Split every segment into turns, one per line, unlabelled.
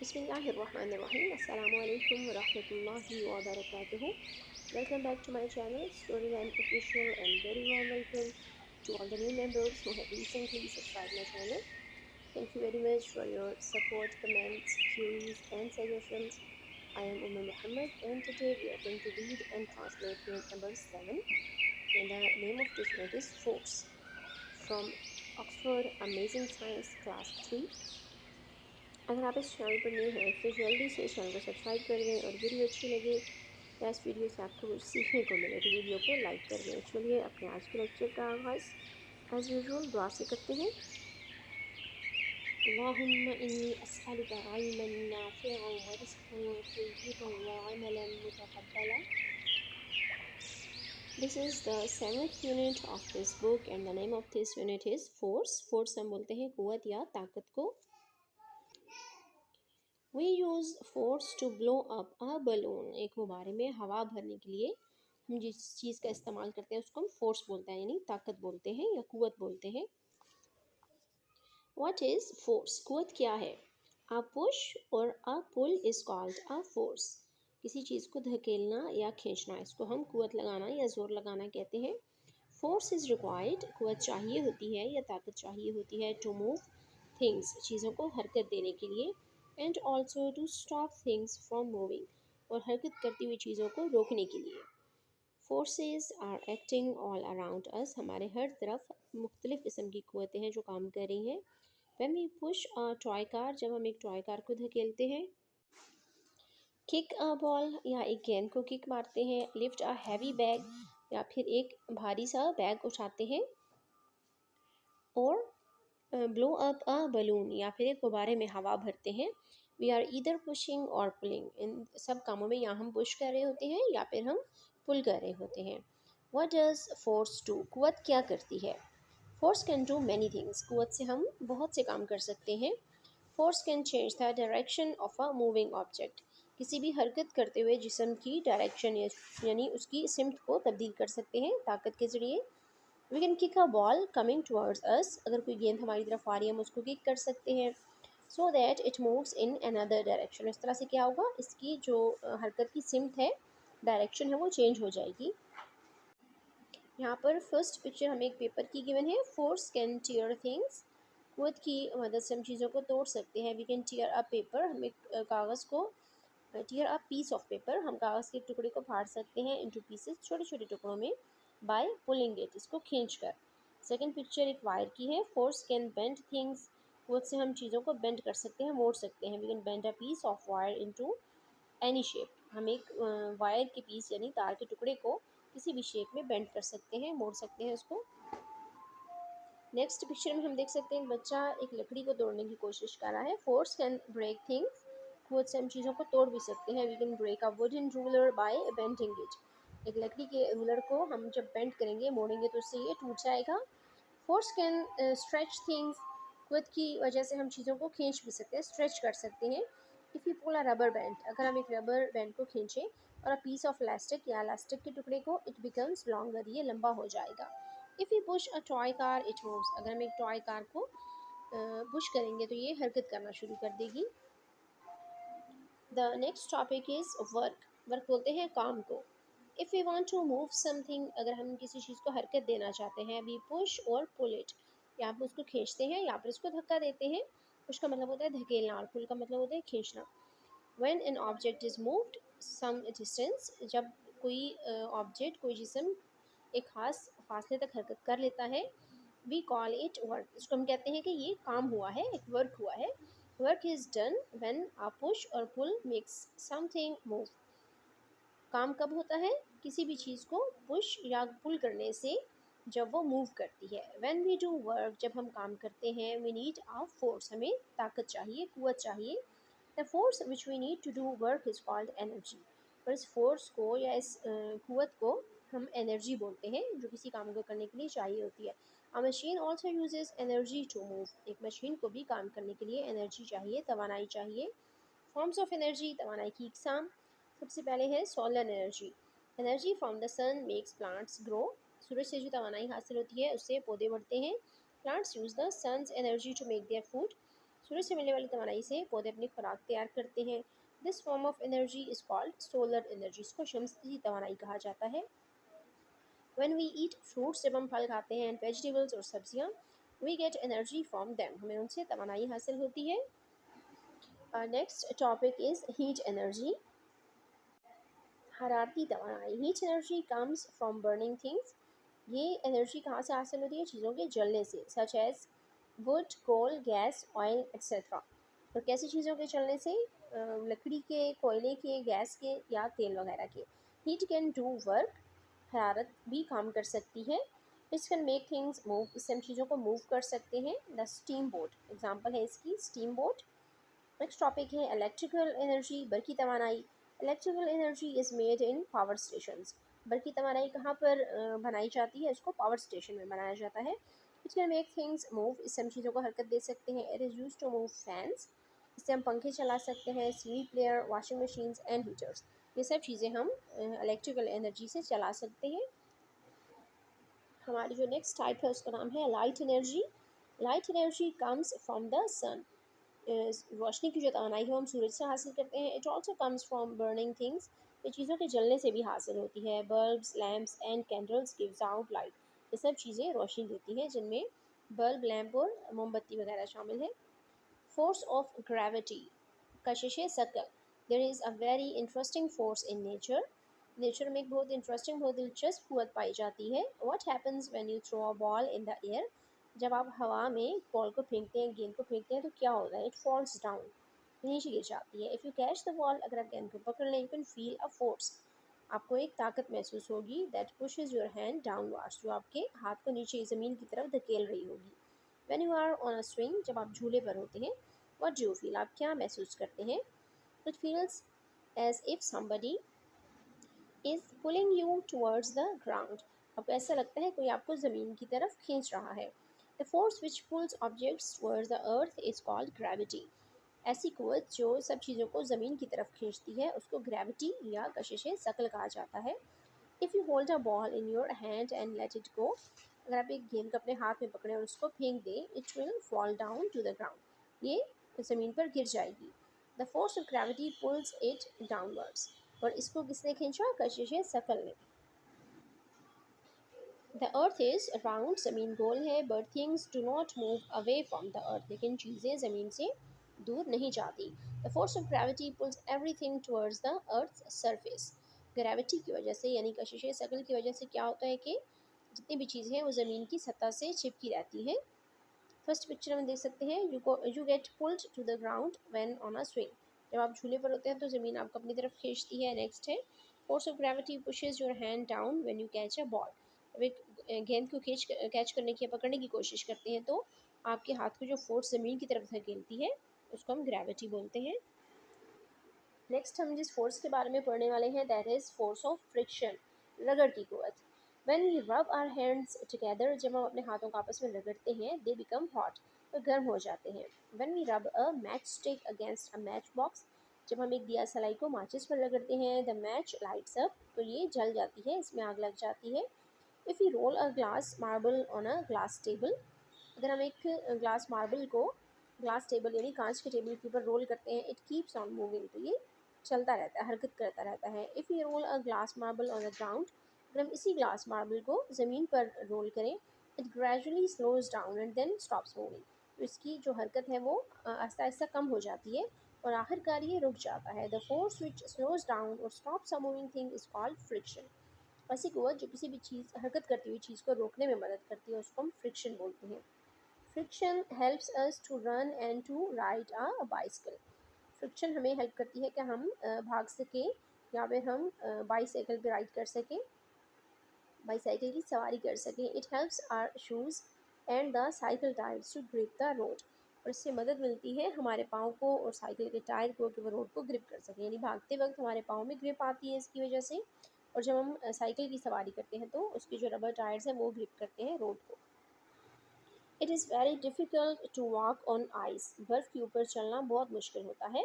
Bismillahirrahmanirrahim. Assalamualaikum warahmatullahi wabarakatuh. Welcome back to my channel, Storyland Official, and very warm welcome to all the new members who have recently subscribed my channel. Thank you very much for your support, comments, queries, and suggestions. I am Muhammad, and today we are going to read and translate unit number 7. And the name of this unit is Force from Oxford Amazing Science Class 3. अगर आप इस channel पर new हैं तो जल्दी से इस channel को सब्सक्राइब कर दें और वीडियो अच्छी लगे या इस वीडियो से आपको कुछ सीखने को मिले तो वीडियो को लाइक कर दें। चलिए अपने आज के लेक्चर का आगाज़ एज़ यूजुअल दुआ से करते हैं। अल्लाहुम्मा इन्नी अस्अलुका इल्मन नाफ़िअन व रिज़्क़न तय्यिबन व Amlan मुतक़ब्बला। This is the 7th unit of this book and the name of this unit is force. Force हम बोलते हैं क़ुव्वत या ताकत को। We use force to blow up a balloon. एक गुब्बारे में हवा भरने के लिए हम जिस चीज़ का इस्तेमाल करते हैं उसको हम फोर्स बोलते हैं, यानी ताकत बोलते हैं या कुव्वत बोलते हैं। What is force? कुव्वत क्या है? A push or a pull is called a force. किसी चीज़ को धकेलना या खींचना, इसको हम कुव्वत लगाना या जोर लगाना कहते हैं। Force is required. कुव्वत चाहिए होती है या ताकत चाहिए होती है to move things. चीज़ों को हरकत देने के लिए and also to stop things from moving. और हरकत करती हुई चीज़ों को रोकने के लिए। Forces are acting all around us. हमारे हर तरफ मुख्तलिफ़ किस्म की क़ुव्वतें हैं जो काम कर रही हैं। When we push a toy car, जब हम एक टॉय कार को धकेलते हैं। Kick a ball, या एक गेंद को किक मारते हैं। Lift a heavy bag, या फिर एक भारी सा बैग उठाते हैं। और ब्लो अप अ बलून, या फिर एक गुब्बारे में हवा भरते हैं। वी आर ईदर पुशिंग और पुलिंग, इन सब कामों में या हम पुश कर रहे होते हैं या फिर हम पुल कर रहे होते हैं। What does force do? कुव्वत क्या करती है? Force can do many things. कुव्वत से हम बहुत से काम कर सकते हैं। Force can change the direction of a moving object. किसी भी हरकत करते हुए जिस्म की डायरेक्शन यानी उसकी सिमत को तब्दील कर सकते हैं ताकत के ज़रिए। We can kick a ball coming towards us, अगर कोई गेंद हमारी तरफ आ रही है हम उसको किक कर सकते हैं। So that it moves in another direction, इस तरह से क्या होगा, इसकी जो हरकत की सिमत है, डायरेक्शन है, वो चेंज हो जाएगी। यहाँ पर फर्स्ट पिक्चर हमें एक पेपर की गिवन है। फोर्स कैन टीयर थिंग्स, कुव्वत की मदद से हम चीज़ों को तोड़ सकते हैं। We can tear a paper, हम एक कागज़ को tear a piece of paper, हम कागज़ के टुकड़े को फाड़ सकते हैं इनटू पीसेस, छोटे छोटे टुकड़ों में, बाय पुलिंग इट, इसको खींच कर। सेकेंड पिक्चर एक वायर की है। फोर्स कैन बेंड थिंग्स, कुव्वत से हम चीज़ों को बेंड कर सकते हैं, मोड़ सकते हैं। We can bend a piece of wire into any shape, हम एक वायर के पीस यानी तार के टुकड़े को किसी भी शेप में बेंड कर सकते हैं, मोड़ सकते हैं उसको। नेक्स्ट पिक्चर में हम देख सकते हैं एक बच्चा एक लकड़ी को तोड़ने की कोशिश कर रहा है। फोर्स कैन ब्रेक थिंग्स, कुव्वत से हम चीज़ों को तोड़ भी सकते हैं। We can break a wooden ruler by bending it, एक लकड़ी के रूलर को हम जब बेंड करेंगे, मोड़ेंगे, तो उससे ये टूट जाएगा। फोर्स कैन स्ट्रेच थिंग्स, कुव्वत की वजह से हम चीज़ों को खींच भी सकते हैं, स्ट्रेच कर सकते हैं। If you pull a rubber band, अगर हम एक रबर बैंड को खींचें और अ पीस ऑफ इलास्टिक या इलास्टिक के टुकड़े को, इट बिकम्स लॉन्गर, ये लंबा हो जाएगा। If you push a toy car it moves, अगर हम एक टॉय कार को पुश करेंगे तो ये हरकत करना शुरू कर देगी। The next topic is work. Work बोलते हैं काम को। If we want to move something, अगर हम किसी चीज़ को हरकत देना चाहते हैं, वी पुश और पुल इट, या फिर उसको खींचते हैं या फिर उसको धक्का देते हैं। पुश का मतलब होता है धकेलना और पुल का मतलब होता है खींचना। When an object is moved some distance, जब कोई ऑब्जेक्ट, कोई जिस्म एक ख़ास फासले तक हरकत कर लेता है, वी कॉल इट वर्क, इसको हम कहते हैं कि ये काम हुआ है, एक वर्क हुआ है। Work is done when a push और पुल मेक्स समथिंग मूव। काम कब होता है? किसी भी चीज़ को पुश या पुल करने से, जब वो मूव करती है। व्हेन वी डू वर्क, जब हम काम करते हैं, वी नीड अ फोर्स, हमें ताकत चाहिए, कुव्वत चाहिए। The force which we need to do work is called energy, और इस फोर्स को या इस कुव्वत को हम एनर्जी बोलते हैं, जो किसी काम को करने के लिए चाहिए होती है। A machine also uses energy to move, एक मशीन को भी काम करने के लिए एनर्जी चाहिए, तवानाई चाहिए। फॉर्म्स ऑफ एनर्जी, तवानाई की इकसाम। सबसे पहले है solar energy. Energy from the sun makes plants grow, सूरज से जो तवानाई हासिल होती है उससे पौधे बढ़ते हैं। Plants use the sun's energy to make their food, सूरज से मिलने वाली तवानाई से पौधे अपनी खुराक तैयार करते हैं। This form of energy is called solar energy, इसको शमसी तवानाई कहा जाता है। व्हेन वी ईट फ्रूट्स, जब हम फल खाते हैं, एंड वेजिटेबल्स और सब्जियां, we get energy from them, हमें उनसे तवानाई हासिल होती है। Next topic is heat energy, हरारती तवानाई। Heat energy comes from burning things, ये एनर्जी कहाँ से हासिल होती है? चीज़ों के जलने से, such as wood, coal, gas, oil etcetera. और कैसी चीज़ों के जलने से? लकड़ी के, कोयले के, गैस के या तेल वगैरह के। हीट कैन डू वर्क, हरारत भी काम कर सकती है। It's can make things move, इससे हम चीज़ों को मूव कर सकते हैं। द स्टीम बोट, एग्जाम्पल है इसकी स्टीम बोट। नेक्स्ट टॉपिक है इलेक्ट्रिकल एनर्जी, बरकी तवानाई। Electrical energy is made in power stations, बरकी तवानाई कहाँ पर बनाई जाती है? इसको पावर स्टेशन में बनाया जाता है। It can make things move, इससे हम चीज़ों को हरकत दे सकते हैं। It is use to move fans, इससे हम पंखे चला सकते हैं। CD player, washing machines and heaters, ये सब चीज़ें हम इलेक्ट्रिकल एनर्जी से चला सकते हैं। हमारी जो नेक्स्ट टाइप है उसका नाम है light energy. Light energy comes from the sun, रोशनी की जो तवानाई है वो हम सूरज से हासिल करते हैं। It also comes from burning things, ये चीज़ों के जलने से भी हासिल होती है। Bulbs, lamps and candles gives out light, ये सब चीज़ें रोशनी देती हैं, जिनमें बल्ब, लैम्प और मोमबत्ती वगैरह शामिल है। फोर्स ऑफ ग्रेविटी, कशिश सकल। There is a very interesting force in nature, nature में एक बहुत इंटरेस्टिंग, बहुत दिलचस्प कुव्वत पाई जाती है। What happens when you throw a ball in the air, जब आप हवा में बॉल को फेंकते हैं, गेंद को फेंकते हैं, तो क्या होता है? इट फॉल्स डाउन, नीचे गिर जाती है। If you catch the ball, अगर आप गेंद को पकड़ लें, you can feel a force, आपको एक ताकत महसूस होगी। That pushes your hand downwards, जो आपके हाथ को नीचे ज़मीन की तरफ धकेल रही होगी। When you are on a swing, जब आप झूले पर होते हैं, व्हाट डू यू फील, आप क्या महसूस करते हैं? It feels as if somebody is pulling you towards the ground, आपको ऐसा लगता है कोई आपको ज़मीन की तरफ खींच रहा है। The force which pulls objects towards the earth is called gravity, ऐसी कुव्वत जो सब चीज़ों को ज़मीन की तरफ खींचती है उसको ग्रेविटी या कशिश सकल कहा जाता है। If you hold a ball in your hand and let it go, अगर आप एक गेंद को अपने हाथ में पकड़ें और उसको फेंक दें, it will fall down to the ground, ये ज़मीन पर गिर जाएगी। The force of gravity pulls it downwards, और इसको किसने खींचा? कशिश सकल ने। द अर्थ इज़ राउंड, ज़मीन गोल है। But things do not move away from the earth, लेकिन चीज़ें ज़मीन से दूर नहीं जाती। The force of gravity pulls everything towards the earth surface, gravity की वजह से यानी कशिश सकल की वजह से क्या होता है कि जितनी भी चीज़ें हैं वो ज़मीन की सतह से चिपकी रहती हैं। फर्स्ट पिक्चर में देख सकते हैं, you get pulled to the ground when on a swing, जब आप झूले पर होते हैं तो ज़मीन आपको अपनी तरफ खींचती है। नेक्स्ट है force of gravity pushes your hand down when you catch a ball, जब एक गेंद को कैच करने की या पकड़ने की कोशिश करते हैं तो आपके हाथ को जो फोर्स ज़मीन की तरफ धकेलती है उसको हम ग्रेविटी बोलते हैं। नेक्स्ट हम जिस फोर्स के बारे में पढ़ने वाले हैं that is force of friction, रगड़ की कुव्वत। व्हेन वी रब आवर हैंड्स टुगेदर, जब हम अपने हाथों को आपस में रगड़ते हैं, दे बिकम हॉट, तो गर्म हो जाते हैं। व्हेन वी रब a match stick against a match box, जब हम एक दिया सलाई को माचिस पर रगड़ते हैं, द मैच लाइट्स अप, तो ये जल जाती है, इसमें आग लग जाती है। If you roll a glass marble on a glass table, अगर हम एक ग्लास मार्बल को ग्लास टेबल यानी कांच के टेबल के ऊपर रोल करते हैं, इट कीप्स ऑन मूविंग, तो ये चलता रहता है, हरकत करता रहता है। If you roll a glass marble on the ground, अगर हम इसी ग्लास मार्बल को ज़मीन पर रोल करें, it gradually slows down and then stops moving, तो इसकी जो हरकत है वो आहिस्ता आहिस्ता कम हो जाती है और आखिरकार ये रुक जाता है। The force which slows down और stops a moving thing is called friction, ऐसी कुव्वत जो किसी भी चीज़, हरकत करती हुई चीज़ को रोकने में मदद करती है, उसको हम फ्रिक्शन बोलते हैं। Friction helps us to run and to ride a bicycle, friction हमें हेल्प करती है कि हम भाग सकें या फिर हम बाईसाइकिल पे राइड कर सकें, बाईसाइकिल की सवारी कर सकें। It helps our shoes and the cycle tyres to grip the road, और इससे मदद मिलती है हमारे पाँव को और साइकिल के टायर को कि वो रोड को ग्रिप कर सकें, यानी भागते वक्त हमारे पाँव में ग्रिप आती है इसकी वजह से, और जब हम साइकिल की सवारी करते हैं तो उसके जो रबर टायर्स हैं वो ग्रिप करते हैं रोड को। It is very difficult to walk on ice, बर्फ़ के ऊपर चलना बहुत मुश्किल होता है।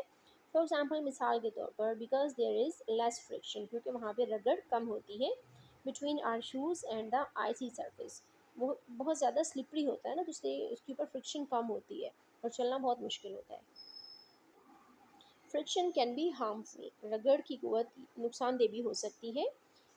फॉर एग्ज़ाम्पल, मिसाल के तौर पर, because there is less friction, क्योंकि वहाँ पे रगड़ कम होती है। Between our shoes and the icy surface, वो बहुत ज़्यादा स्लिपरी होता है ना, तो इसलिए उसके ऊपर फ्रिक्शन कम होती है। और चलना बहुत मुश्किल होता है। फ्रिक्शन कैन बी हार्मफुल, रगड़ की कुवत नुकसानदेह भी हो सकती है।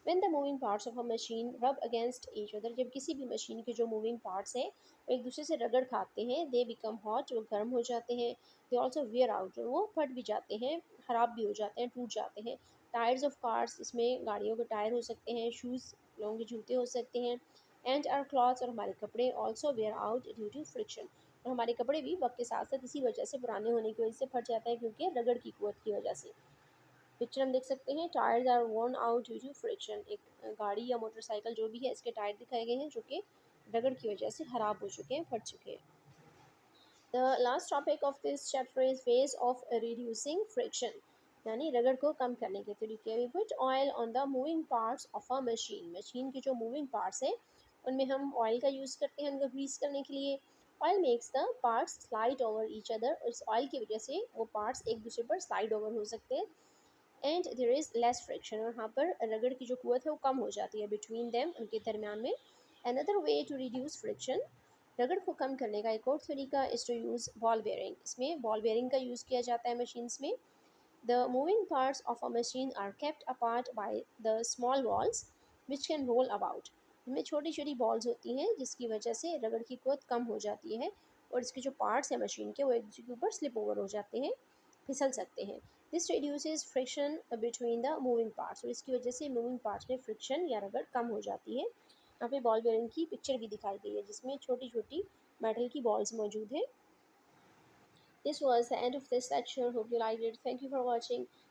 When the moving parts of a machine रब अगेंस्ट ईच अदर, जब किसी भी मशीन के जो मूविंग पार्ट्स हैं वो एक दूसरे से रगड़ खाते हैं, दे बिकम हॉट, वो गर्म हो जाते हैं। दे ऑल्सो वेयर आउट, वो फट भी जाते हैं, ख़राब भी हो जाते हैं, टूट जाते हैं। टायर्स ऑफ कार्स, इसमें गाड़ियों के टायर हो सकते हैं। शूज़, लोगों के जूते हो सकते हैं। एंड आर क्लॉथ्स, और हमारे कपड़े, also wear out due to friction, और हमारे कपड़े भी वक्त के साथ साथ इसी वजह से पुराने होने की वजह से फट जाते हैं, क्योंकि रगड़ की कुवत की वजह से। पिक्चर हम देख सकते हैं, tyres are worn out due to friction, एक गाड़ी या मोटरसाइकिल जो भी है इसके टायर दिखाए गए हैं जो कि रगड़ की वजह से ख़राब हो चुके हैं, फट चुके हैं। The last topic of this chapter is ways of reducing friction, यानी रगड़ को कम करने के तरीके। We put oil on the moving parts of a machine, machine के जो मूविंग पार्ट्स हैं उनमें हम ऑयल का यूज़ करते हैं उनको ग्रीस करने के लिए। Oil makes the parts slide over each other, इस ऑयल की वजह से वो पार्ट्स एक दूसरे पर स्लाइड ओवर हो सकते हैं। And there is less friction, और यहाँ पर रगड़ की जो कुवत है वो कम हो जाती है बिटवीन देम, उनके दरमियान में। Another way to reduce friction, रगड़ को कम करने का एक और तरीका is to use ball bearing, इसमें बॉल बेयरिंग का यूज़ किया जाता है मशीन्स में। The moving parts of a machine are kept apart by the small balls which can roll about, इनमें छोटी छोटी बॉल्स होती हैं जिसकी वजह से रगड़ की कुवत कम हो जाती है, और इसके जो पार्ट्स हैं मशीन के वो एक दूसरे के ऊपर स्लिप ओवर हो जाते हैं, फिसल सकते हैं। This reduces friction between the moving parts, और इसकी वजह से मूविंग पार्ट्स में फ्रिक्शन या रगड़ कम हो जाती है। यहाँ पे बॉल बेयरिंग की पिक्चर भी दिखाई गई है जिसमें छोटी छोटी मेटल की बॉल्स मौजूद हैं। This was the end of this lecture. Hope you liked it. Thank you for watching.